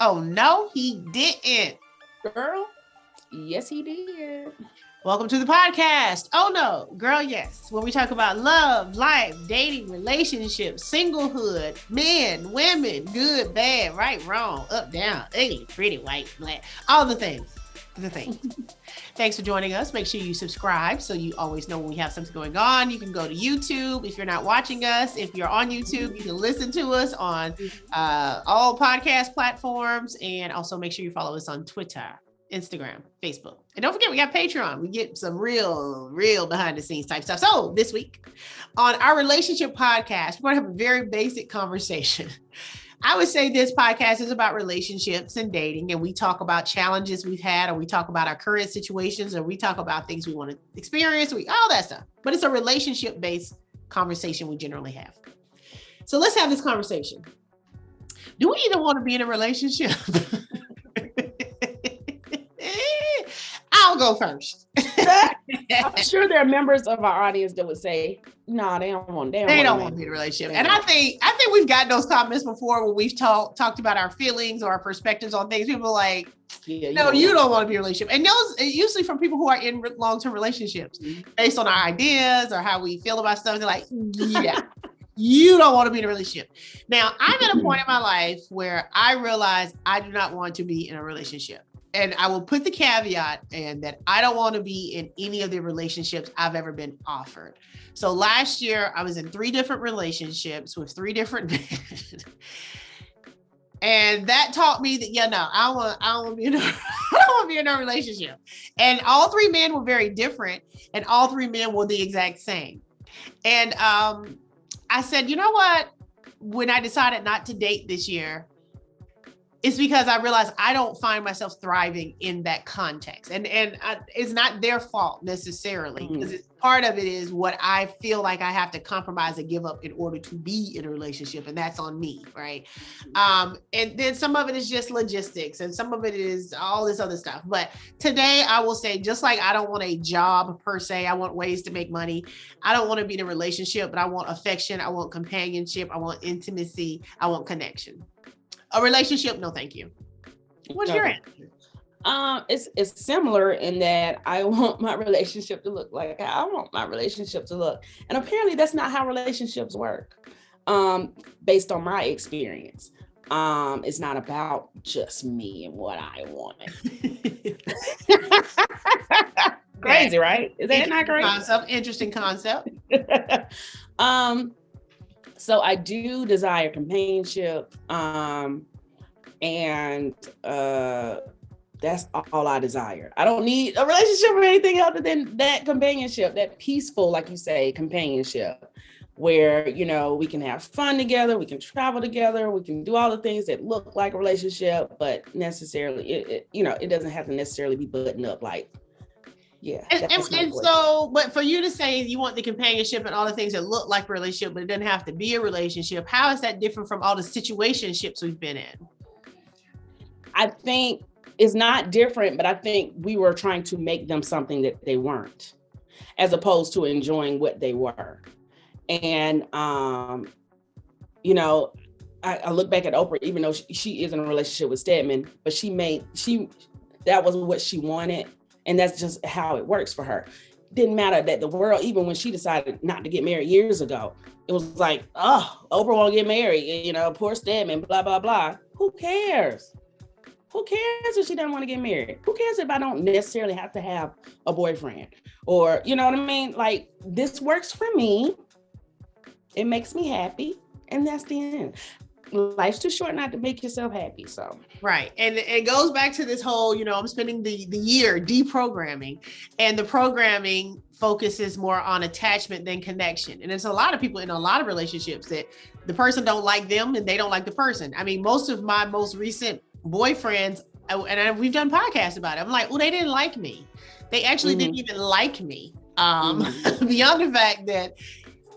Oh, no, he didn't. Girl, yes, he did. Welcome to the podcast. Oh, no, girl, yes. When we talk about love, life, dating, relationships, singlehood, men, women, good, bad, right, wrong, up, down, ugly, pretty, white, black, all the things. Thanks for joining us. Make sure you subscribe so you always know when we have something going on. You can go to YouTube if you're not watching us. If you're on YouTube, you can listen to us on all podcast platforms, and also make sure you follow us on Twitter, Instagram, Facebook. And don't forget, we got Patreon. We get some real behind the scenes type stuff. So this week on our relationship podcast, we're going to have a very basic conversation. I would say this podcast is about relationships and dating, and we talk about challenges we've had, or we talk about our current situations, or we talk about things we want to experience, all that stuff. But it's a relationship-based conversation we generally have. So let's have this conversation. Do we even want to be in a relationship? I'll go first. I'm sure there are members of our audience that would say, "No, they don't want. They don't want to be in a relationship." And I think we've gotten those comments before when we've talked about our feelings or our perspectives on things. People are like, "No, you don't want to be in a relationship." And those usually from people who are in long-term relationships, based on our ideas or how we feel about stuff. They're like, "Yeah." You don't want to be in a relationship. Now, I'm at a point in my life where I realize I do not want to be in a relationship. And I will put the caveat in that I don't want to be in any of the relationships I've ever been offered. So last year, I was in 3 different relationships with 3 different men. And that taught me that, I don't want to be in a relationship. And all 3 men were very different, and all 3 men were the exact same. And I said, you know what? When I decided not to date this year, it's because I realized I don't find myself thriving in that context. And it's not their fault necessarily, because part of it is what I feel like I have to compromise and give up in order to be in a relationship. And that's on me, right? And then some of it is just logistics, and some of it is all this other stuff. But today I will say, just like I don't want a job per se, I want ways to make money. I don't want to be in a relationship, but I want affection. I want companionship. I want intimacy. I want connection. A relationship, no, thank you. What's your answer? It's similar in that I want my relationship to look like I want my relationship to look. And apparently that's not how relationships work, based on my experience. It's not about just me and what I want. Crazy, right? Is that not great? Interesting concept. So I do desire companionship, and that's all I desire. I don't need a relationship or anything other than that companionship, that peaceful, like you say, companionship, where, we can have fun together, we can travel together, we can do all the things that look like a relationship, but necessarily, it doesn't have to necessarily be buttoned up like. Yeah. And so, but for you to say you want the companionship and all the things that look like a relationship, but it doesn't have to be a relationship, how is that different from all the situationships we've been in? I think it's not different, but I think we were trying to make them something that they weren't, as opposed to enjoying what they were. And, I look back at Oprah, even though she is in a relationship with Stedman, but that was what she wanted. And that's just how it works for her. Didn't matter that the world, even when she decided not to get married years ago, it was like, oh, Oprah won't get married, poor Stedman, blah, blah, blah. Who cares? Who cares if she doesn't want to get married? Who cares if I don't necessarily have to have a boyfriend? Or, you know what I mean? Like, this works for me. It makes me happy. And that's the end. Life's too short not to make yourself happy. So right. And it goes back to this whole, I'm spending the year deprogramming, and the programming focuses more on attachment than connection. And there's a lot of people in a lot of relationships that the person don't like them and they don't like the person. I mean, most of my most recent boyfriends, we've done podcasts about it, I'm like, well, they didn't like me. They actually didn't even like me. Beyond the fact that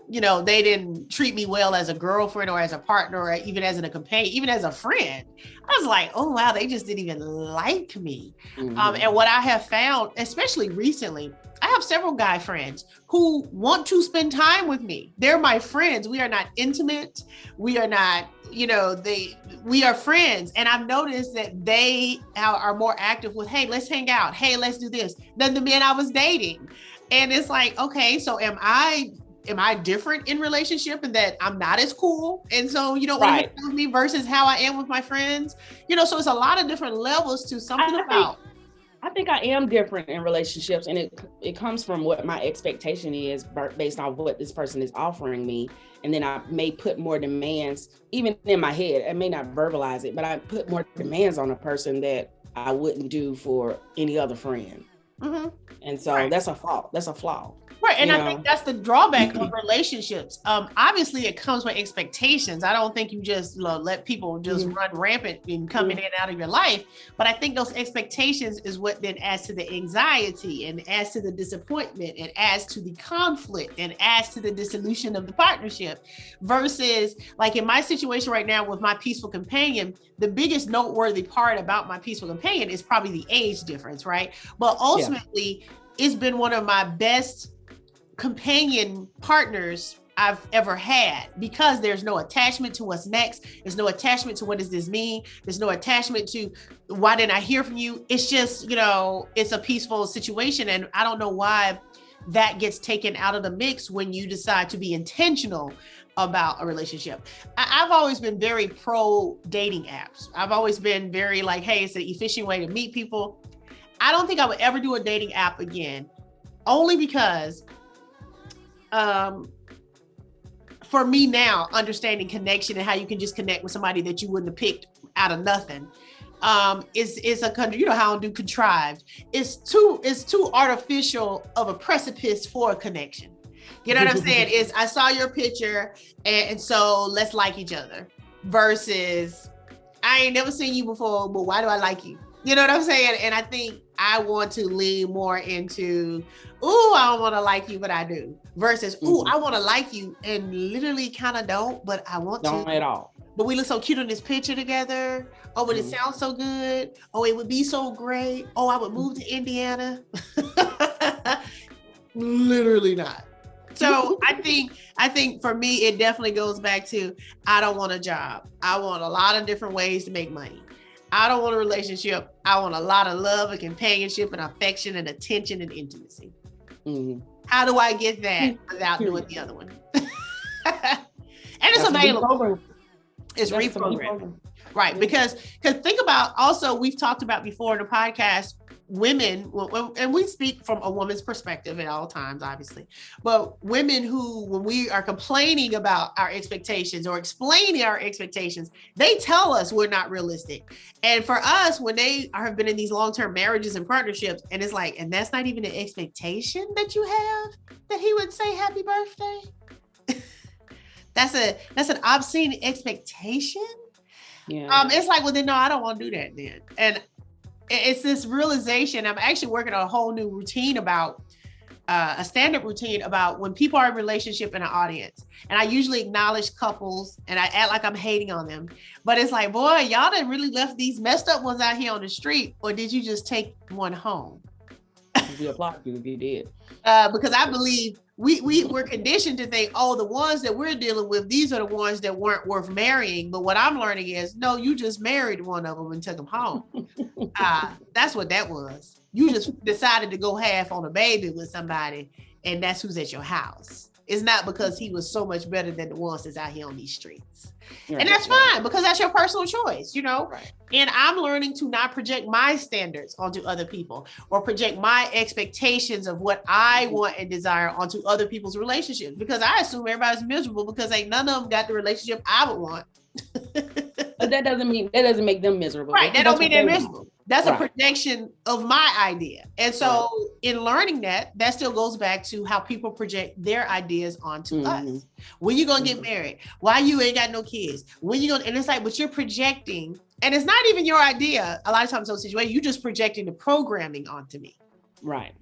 they didn't treat me well as a girlfriend or as a partner or even as a companion, even as a friend. I was like, oh, wow, they just didn't even like me. And what I have found, especially recently, I have several guy friends who want to spend time with me. They're my friends. We are not intimate. We are not, we are friends. And I've noticed that they are more active with, hey, let's hang out. Hey, let's do this than the men I was dating. And it's like, okay, so am I different in relationship and that I'm not as cool? And so you don't want to hang out with me versus how I am with my friends, so it's a lot of different levels to something I think I am different in relationships, and it comes from what my expectation is based on what this person is offering me. And then I may put more demands, even in my head. I may not verbalize it, but I put more demands on a person that I wouldn't do for any other friend. And so that's a flaw. That's a flaw. Right. And I think that's the drawback of relationships. Obviously, it comes with expectations. I don't think you just let people just run rampant and come in and out of your life. But I think those expectations is what then adds to the anxiety and adds to the disappointment and adds to the conflict and adds to the dissolution of the partnership. Versus like in my situation right now with my peaceful companion, the biggest noteworthy part about my peaceful companion is probably the age difference, right? But ultimately, it's been one of my best companion partners I've ever had, because there's no attachment to what's next. There's no attachment to what does this mean. There's no attachment to why didn't I hear from you? It's just, it's a peaceful situation. And I don't know why that gets taken out of the mix when you decide to be intentional about a relationship. I've always been very pro dating apps. I've always been very like, hey, it's an efficient way to meet people. I don't think I would ever do a dating app again, only because for me now, understanding connection and how you can just connect with somebody that you wouldn't have picked out of nothing, is a country, how I don't do contrived. It's too artificial of a precipice for a connection. You know what I'm saying? Is I saw your picture and so let's like each other, versus I ain't never seen you before, but why do I like you? You know what I'm saying? And I think I want to lean more into, I don't want to like you, but I do. Versus, I want to like you and literally kind of don't, but I want to. Don't at all. But we look so cute in this picture together. Oh, but it sounds so good. Oh, it would be so great. Oh, I would move to Indiana. Literally not. So I think for me, it definitely goes back to, I don't want a job. I want a lot of different ways to make money. I don't want a relationship. I want a lot of love and companionship and affection and attention and intimacy. How do I get that without doing the other one? And it's available. It's reprogramming. Right. Because think about, also, we've talked about before in the podcast, women, and we speak from a woman's perspective at all times, obviously, but women who, when we are complaining about our expectations or explaining our expectations, they tell us we're not realistic. And for us, when they have been in these long-term marriages and partnerships, and it's like, and that's not even an expectation that you have, that he would say happy birthday. That's an obscene expectation. Yeah. It's like, well, then no, I don't want to do that then. And it's this realization. I'm actually working on a whole new routine about a standard routine about when people are in relationship in an audience. And I usually acknowledge couples and I act like I'm hating on them. But it's like, boy, y'all done really left these messed up ones out here on the street, or did you just take one home? We applaud you if you did. Because I believe we're conditioned to think, oh, the ones that we're dealing with, these are the ones that weren't worth marrying. But what I'm learning is, no, you just married one of them and took them home. That's what that was. You just decided to go half on a baby with somebody, and that's who's at your house. It's not because he was so much better than the ones that's out here on these streets. Right, and that's fine, because that's your personal choice, Right. And I'm learning to not project my standards onto other people or project my expectations of what I want and desire onto other people's relationships, because I assume everybody's miserable because ain't none of them got the relationship I would want. But that doesn't make them miserable. Right. That don't mean they're miserable. That's right. A projection of my idea. And so in learning that still goes back to how people project their ideas onto us. When you gonna get married? Why you ain't got no kids? When you gonna, and it's like, but you're projecting, and it's not even your idea. A lot of times in those situations, you're just projecting the programming onto me. Right.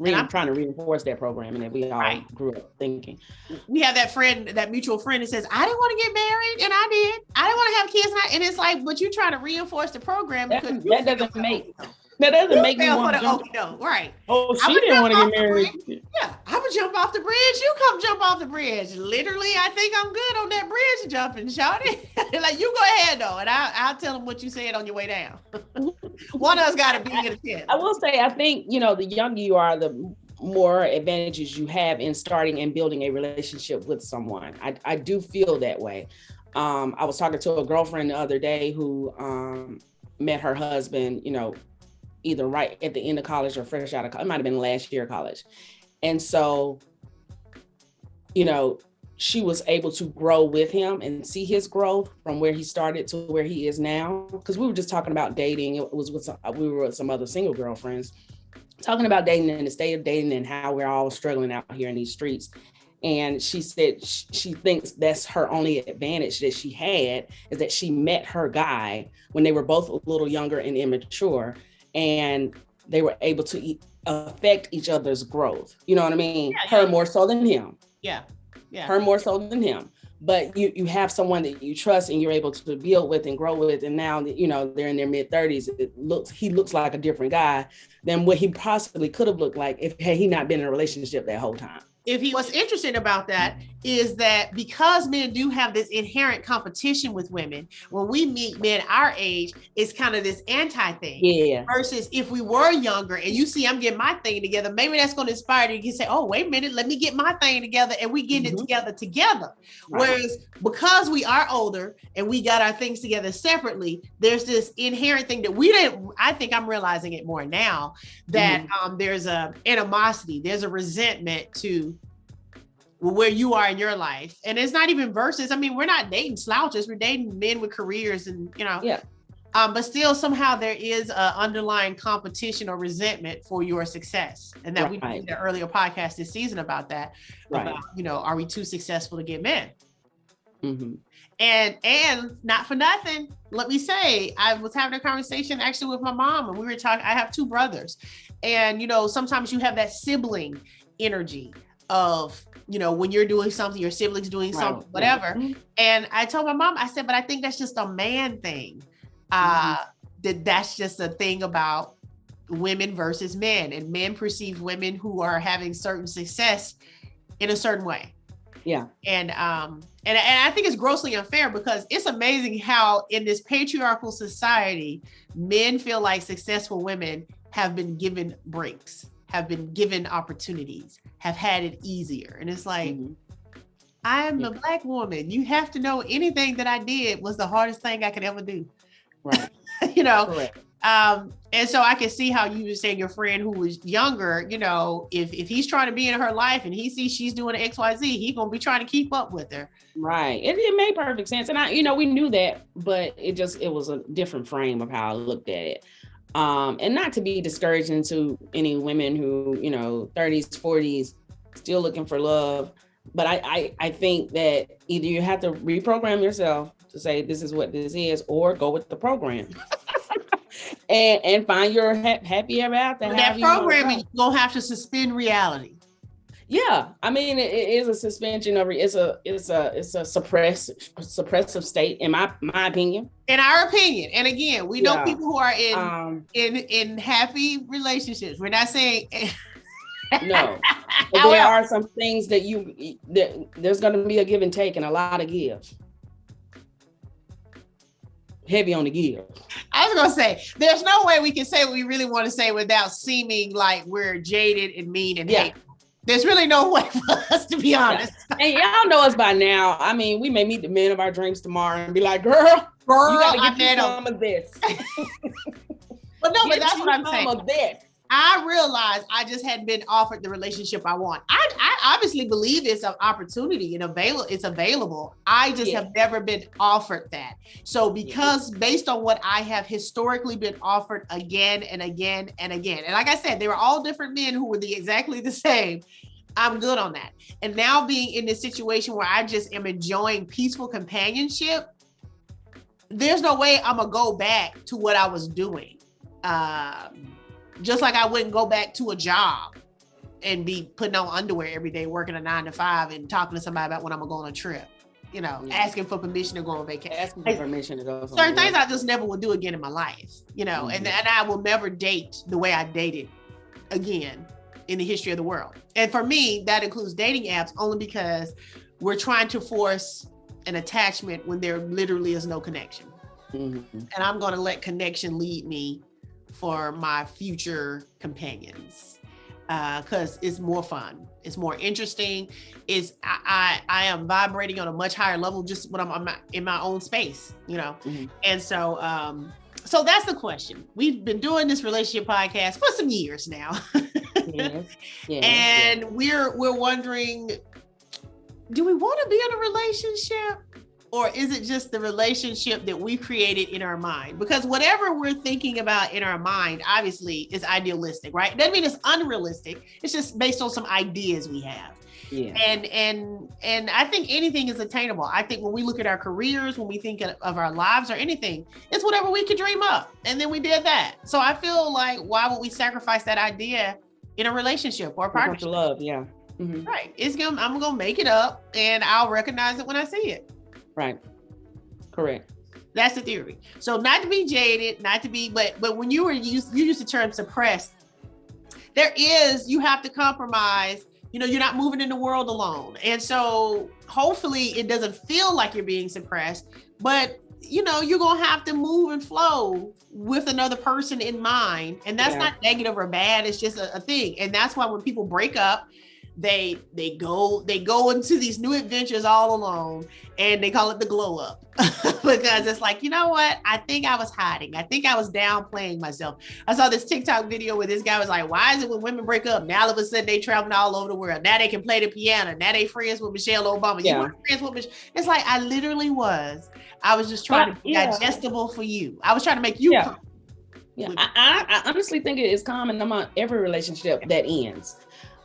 trying to reinforce that programming that we all grew up thinking. We have that friend, that mutual friend that says, I didn't want to get married and I did. I didn't want to have kids. And it's like, but you're trying to reinforce the program because that doesn't make me want to jump. Right. Oh, she didn't want to get married. Yeah, I would jump off the bridge. You come jump off the bridge. Literally, I think I'm good on that bridge jumping, shawty. Like, you go ahead though, and I'll tell them what you said on your way down. One of us got to be in the tent. I will say, I think, the younger you are, the more advantages you have in starting and building a relationship with someone. I do feel that way. I was talking to a girlfriend the other day who met her husband, either right at the end of college or fresh out of college. It might have been last year of college. And so, she was able to grow with him and see his growth from where he started to where he is now. Because we were just talking about dating. It was we were with some other single girlfriends talking about dating and the state of dating and how we're all struggling out here in these streets. And she said she thinks that's her only advantage that she had, is that she met her guy when they were both a little younger and immature, and they were able to affect each other's growth. You know what I mean? Her more so than him. Yeah. Her more so than him. But you have someone that you trust and you're able to build with and grow with. And now that, they're in their mid-30s, he looks like a different guy than what he possibly could have looked like had he not been in a relationship that whole time. What's interesting about that is that because men do have this inherent competition with women, when we meet men our age, it's kind of this anti thing. Yeah. Versus if we were younger and you see I'm getting my thing together, maybe that's going to inspire you to say, oh, wait a minute, let me get my thing together, and we get it together. Right. Whereas because we are older and we got our things together separately, there's this inherent thing that we didn't, I think I'm realizing it more now, that there's a animosity, there's a resentment to where you are in your life. And it's not even versus, I mean, we're not dating slouches, we're dating men with careers and, but still somehow there is an underlying competition or resentment for your success. And that we did an earlier podcast this season about that, about, are we too successful to get men? Mm-hmm. And not for nothing, let me say, I was having a conversation actually with my mom, and we were talking, I have two brothers, and, sometimes you have that sibling energy of, when you're doing something, your siblings doing something, whatever. Mm-hmm. And I told my mom, I said, but I think that's just a man thing. That's just a thing about women versus men, and men perceive women who are having certain success in a certain way. Yeah. And I think it's grossly unfair, because it's amazing how in this patriarchal society, men feel like successful women have been given breaks, have been given opportunities, have had it easier. And it's like, I am a Black woman. You have to know anything that I did was the hardest thing I could ever do. Right. Correct. And so I can see how you were saying your friend who was younger, if he's trying to be in her life and he sees she's doing XYZ, he's going to be trying to keep up with her. Right. It made perfect sense. And we knew that, but it was a different frame of how I looked at it. And not to be discouraging to any women who, 30s, 40s, still looking for love. But I think that either you have to reprogram yourself to say, this is what this is, or go with the program. and find your happy ever after. That programming, you're going to have to suspend reality. Yeah. I mean, it is a suspension of, it's a suppressive state, in my opinion. In our opinion. And again, we know people who are in happy relationships. We're not saying no. But there are some things that there's going to be a give and take, and a lot of give. Heavy on the give. I was going to say, there's no way we can say what we really want to say without seeming like we're jaded and mean and hateful. There's really no way for us, to be honest. And y'all know us by now. I mean, we may meet the men of our dreams tomorrow and be like, girl, you gotta get some of this. But no, but that's what I'm saying. Of this. I realized I just hadn't been offered the relationship I want. I obviously believe it's an opportunity and it's available. I just have never been offered that. So because based on what I have historically been offered again and again and again, and like I said, they were all different men who were exactly the same. I'm good on that. And now being in this situation where I just am enjoying peaceful companionship, there's no way I'm gonna go back to what I was doing. Just like I wouldn't go back to a job and be putting on underwear every day, working a 9 to 5 and talking to somebody about when I'm gonna go on a trip. Asking for permission to go on vacation. Asking for permission to go. Certain things I just never will do again in my life, and I will never date the way I dated again in the history of the world. And for me, that includes dating apps only because we're trying to force an attachment when there literally is no connection. And I'm going to let connection lead me for my future companions. Because it's more fun, it's more interesting. I am vibrating on a much higher level just when I'm in my own space, And so so that's the question. We've been doing this relationship podcast for some years now, and we're wondering, do we want to be in a relationship? Or is it just the relationship that we created in our mind? Because whatever we're thinking about in our mind, obviously, is idealistic, right? It doesn't mean it's unrealistic. It's just based on some ideas we have. Yeah. And I think anything is attainable. I think when we look at our careers, when we think of our lives or anything, it's whatever we could dream up. And then we did that. So I feel like, why would we sacrifice that idea in a relationship or a partnership? Love, yeah. Right. I'm gonna make it up and I'll recognize it when I see it. Right. Correct. That's the theory. So not to be jaded, not to be, but when you used the term suppressed, you have to compromise. You're not moving in the world alone. And so hopefully it doesn't feel like you're being suppressed, but you're going to have to move and flow with another person in mind. And that's not negative or bad. It's just a thing. And that's why when people break up, they go into these new adventures all alone, and they call it the glow up because it's like, you know what? I think I was hiding. I think I was downplaying myself. I saw this TikTok video where this guy was like, why is it when women break up, now all of a sudden they traveling all over the world? Now they can play the piano. Now they friends with Michelle Obama. You weren't friends with Michelle. It's like, I literally was. I was just trying to be digestible for you. I was trying to make you come. Yeah, I honestly think it is common among every relationship that ends.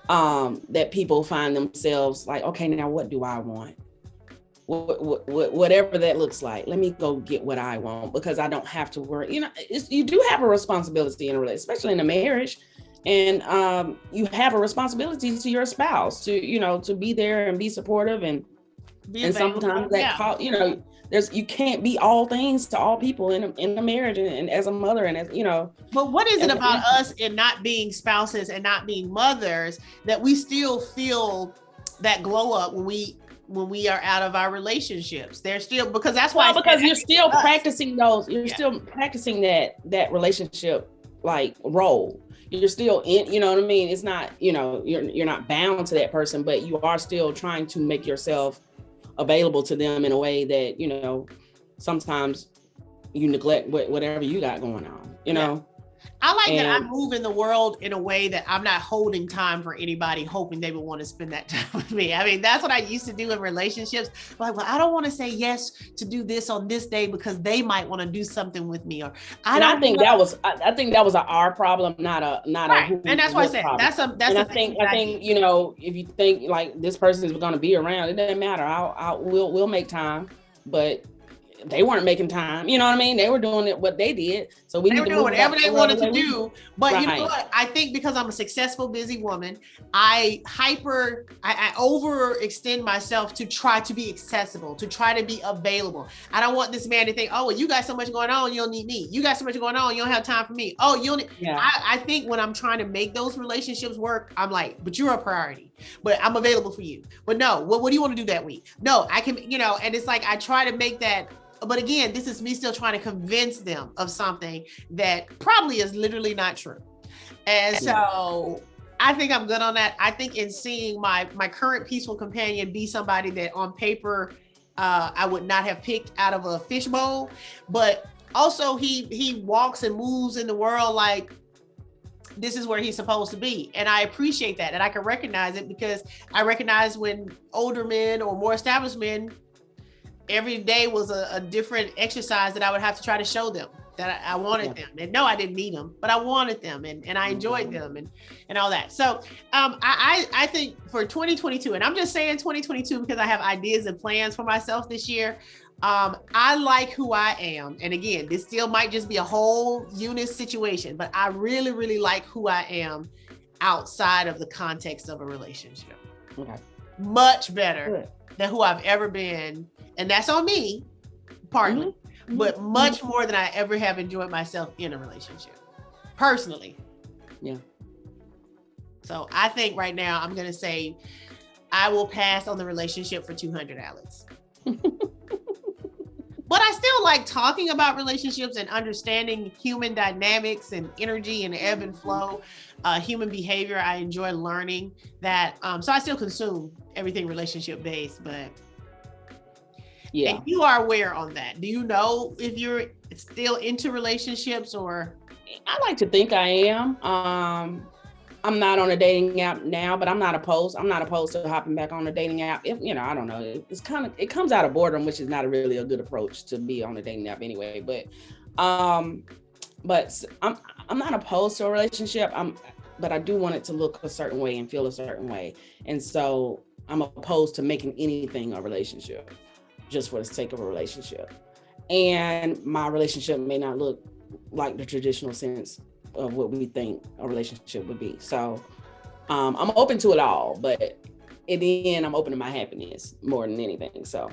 That people find themselves like, okay, now what do I want? Whatever that looks like, let me go get what I want because I don't have to worry. You do have a responsibility in a relationship, especially in a marriage, and you have a responsibility to your spouse to be there and be supportive and sometimes that you can't be all things to all people in a marriage and as a mother and as But what is it about us in not being spouses and not being mothers that we still feel that glow up when we are out of our relationships? They're still, because that's why because you're still practicing those. You're still practicing that relationship like role. You're still in. You know what I mean? It's not. You're not bound to that person, but you are still trying to make yourself available to them in a way that sometimes you neglect whatever you got going on. I like that I move in the world in a way that I'm not holding time for anybody hoping they would want to spend that time with me. I mean, that's what I used to do in relationships. Like, well, I don't want to say yes to do this on this day because they might want to do something with me. I think that was our problem, not a right. And that's why I said problem. I think if you think like this person is going to be around, it doesn't matter. We'll make time, but they weren't making time. You know what I mean? They were doing what they did. So they were doing whatever they wanted to do. But right. You know what? I think because I'm a successful, busy woman, I overextend myself to try to be accessible, to try to be available. I don't want this man to think, oh, well, you got so much going on, you don't need me. You got so much going on, you don't have time for me. Oh, you don't need. Yeah. I think when I'm trying to make those relationships work, I'm like, but you're a priority. But I'm available for you. But no, what do you want to do that week? No, I can, and it's like I try to make that. But again, this is me still trying to convince them of something that probably is literally not true. And so I think I'm good on that. I think in seeing my current peaceful companion be somebody that on paper, I would not have picked out of a fishbowl, but also he walks and moves in the world like this is where he's supposed to be. And I appreciate that. And I can recognize it because I recognize when older men or more established men, every day was a different exercise that I would have to try to show them that I wanted them. And no, I didn't need them, but I wanted them and I enjoyed them and all that. So I think for 2022, and I'm just saying 2022 because I have ideas and plans for myself this year. I like who I am. And again, this still might just be a whole Eunice situation, but I really, really like who I am. outside of the context of a relationship. Okay. Much better than who I've ever been. And that's on me, partly, but much more than I ever have enjoyed myself in a relationship, personally. Yeah. So I think right now I'm going to say I will pass on the relationship for 200, Alex. But I still like talking about relationships and understanding human dynamics and energy and ebb and flow, human behavior. I enjoy learning that. So I still consume everything relationship based, but yeah. And you are aware on that. Do you know if you're still into relationships or? I like to think I am. I'm not on a dating app now, but I'm not opposed. I'm not opposed to hopping back on a dating app. If, I don't know. It comes out of boredom, which is not really a good approach to be on a dating app anyway. But I'm not opposed to a relationship. But I do want it to look a certain way and feel a certain way. And so I'm opposed to making anything a relationship just for the sake of a relationship. And my relationship may not look like the traditional sense of what we think a relationship would be. So I'm open to it all, but in the end, I'm open to my happiness more than anything. So,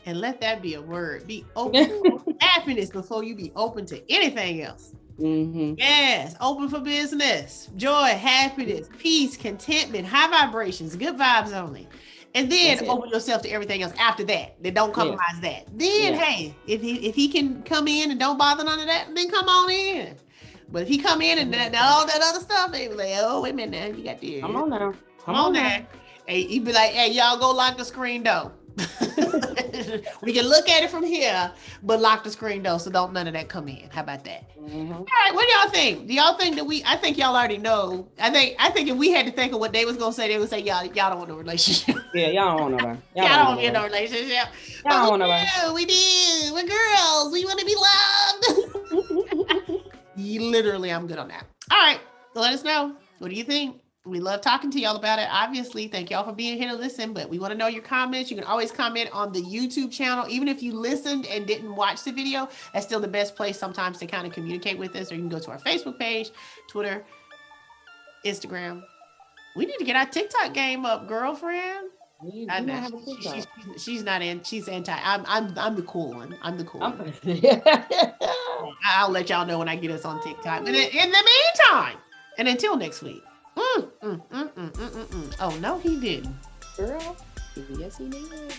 and let that be a word. Be open to happiness before you be open to anything else. Mm-hmm. Yes, open for business, joy, happiness, peace, contentment, high vibrations, good vibes only. And then open yourself to everything else after that. Then don't compromise that. Then hey, if he can come in and don't bother none of that, then come on in. But if he come in and all that other stuff, they be like, oh, wait a minute now, you got to come on now. Come on now. Hey, he be like, hey, y'all go lock the screen door. We can look at it from here, but lock the screen door so don't none of that come in. How about that? Mm-hmm. All right, what do y'all think? Do y'all think that I think y'all already know. I think if we had to think of what they was gonna say, they would say y'all don't want no relationship. Yeah, y'all don't want nobody. Y'all don't want no relationship. Y'all don't want nobody. We do. We're girls. We want to be loved. Literally, I'm good on that. All right, let us know. What do you think? We love talking to y'all about it. Obviously, thank y'all for being here to listen, but we want to know your comments. You can always comment on the YouTube channel. Even if you listened and didn't watch the video, that's still the best place sometimes to kind of communicate with us. Or you can go to our Facebook page, Twitter, Instagram. We need to get our TikTok game up, girlfriend. I know. She's not in. She's anti. I'm the cool one. I'm the cool one. I'll let y'all know when I get us on TikTok. But in the meantime, and until next week. Oh, no, he didn't. Girl, yes, he did.